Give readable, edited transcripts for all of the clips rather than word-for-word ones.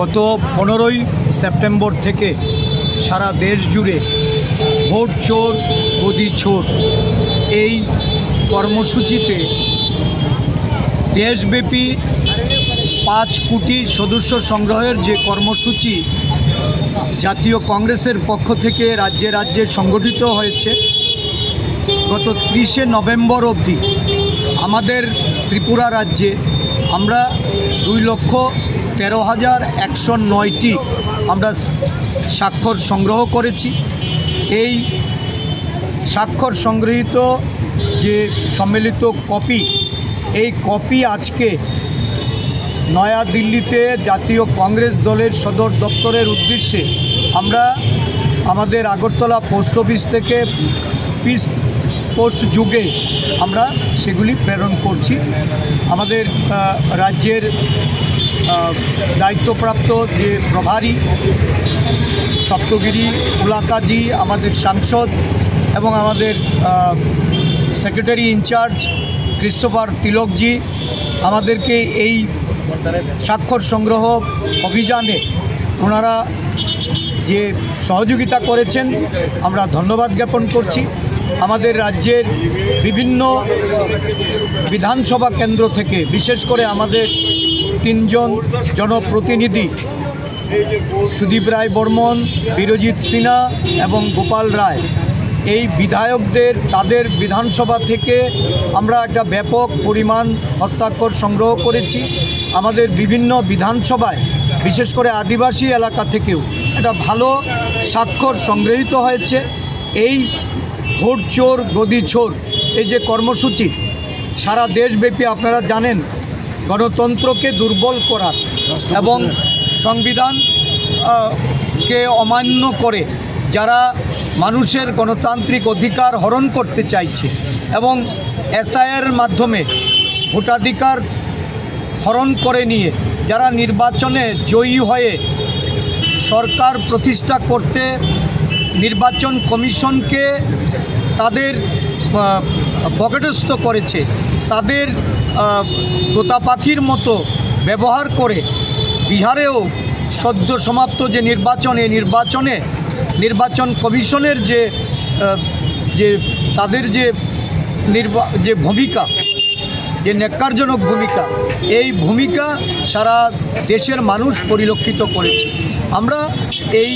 গত 15ই সেপ্টেম্বর থেকে সারা দেশ জুড়ে ভোট চোর গদি চোর এই কর্মসূচিতে দেশব্যাপী 5 কোটি সদস্য সংগ্রহের যে কর্মসূচি জাতীয় কংগ্রেসের পক্ষ থেকে রাজ্যে রাজ্যে সংগঠিত হয়েছে, গত 30শে নভেম্বর অবধি আমাদের ত্রিপুরা রাজ্যে আমরা 2,13,109টি আমরা স্বাক্ষর সংগ্রহ করেছি। এই স্বাক্ষর সংগৃহীত যে সম্মিলিত কপি, এই কপি আজকে নয়াদিল্লিতে জাতীয় কংগ্রেস দলের সদর দপ্তরের উদ্দেশ্যে আমরা আমাদের আগরতলা পোস্ট অফিস থেকে স্পিড পোস্ট যুগে আমরা সেগুলি প্রেরণ করছি। আমাদের রাজ্যের দায়িত্বপ্রাপ্ত যে প্রভারী সপ্তগিরি উলাকাজি, আমাদের সাংসদ এবং আমাদের সেক্রেটারি ইনচার্জ ক্রিস্টোফার তিলকজি আমাদেরকে এই স্বাক্ষর সংগ্রহ অভিযানে ওনারা যে সহযোগিতা করেছেন আমরা ধন্যবাদ জ্ঞাপন করছি। আমাদের রাজ্যের বিভিন্ন বিধানসভা কেন্দ্র থেকে বিশেষ করে আমাদের 3 জন জনপ্রতিনিধি সুদীপ রায় বর্মন, বীরজিৎ সিনহা এবং গোপাল রায়, এই বিধায়কদের তাদের বিধানসভা থেকে আমরা একটা ব্যাপক পরিমাণ হস্তাক্ষর সংগ্রহ করেছি। আমাদের বিভিন্ন বিধানসভায় বিশেষ করে আদিবাসী এলাকা থেকেও একটা ভালো স্বাক্ষর সংগৃহীত হয়েছে। এই ভোট চোর গদি চোর এই যে কর্মসূচি সারা দেশব্যাপী আপনারা জানেন গণতন্ত্রকে দুর্বল করার এবং সংবিধানকে অমান্য করে যারা মানুষের গণতান্ত্রিক অধিকার হরণ করতে চাইছে এবং এসআইআর মাধ্যমে ভোটাধিকার হরণ করে নিয়ে যারা নির্বাচনে জয়ী হয়ে সরকার প্রতিষ্ঠা করতে নির্বাচন কমিশনকে তাদের পকেটস্থ করেছে, তাদের তোতা পাখির মতো ব্যবহার করে বিহারেও সদ্য সমাপ্ত যে নির্বাচন, এই নির্বাচনে নির্বাচন কমিশনের যে তাদের যে ভূমিকা, যে ন্যাক্কারজনক ভূমিকা, এই ভূমিকা সারা দেশের মানুষ পরিলক্ষিত করেছে। আমরা এই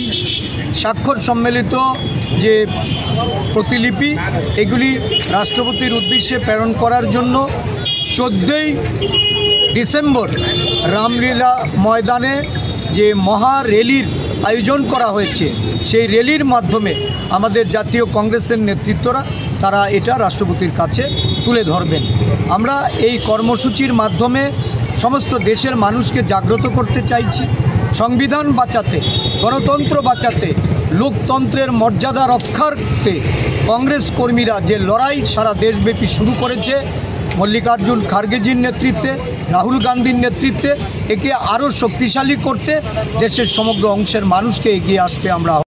স্বাক্ষর সম্মিলিত যে প্রতিলিপি এগুলি রাষ্ট্রপতির উদ্দেশ্যে প্রেরণ করার জন্য 14ই ডিসেম্বর রামলীলা ময়দানে যে মহা র্যালির আয়োজন করা হয়েছে, সেই র্যালির মাধ্যমে আমাদের জাতীয় কংগ্রেসের নেতৃত্বরা তারা এটা রাষ্ট্রপতির কাছে তুলে ধরবেন। আমরা এই কর্মসূচির মাধ্যমে সমস্ত দেশের মানুষকে জাগ্রত করতে চাইছি। সংবিধান বাঁচাতে, গণতন্ত্র বাঁচাতে, লোকতন্ত্রের মর্যাদা রক্ষার্থে কংগ্রেস কর্মীরা যে লড়াই সারা দেশব্যাপী শুরু করেছে মল্লিকার্জুন খার্গেজির নেতৃত্বে, রাহুল গান্ধীর নেতৃত্বে, একে আরও শক্তিশালী করতে দেশের সমগ্র অংশের মানুষকে এগিয়ে আসতে আমরা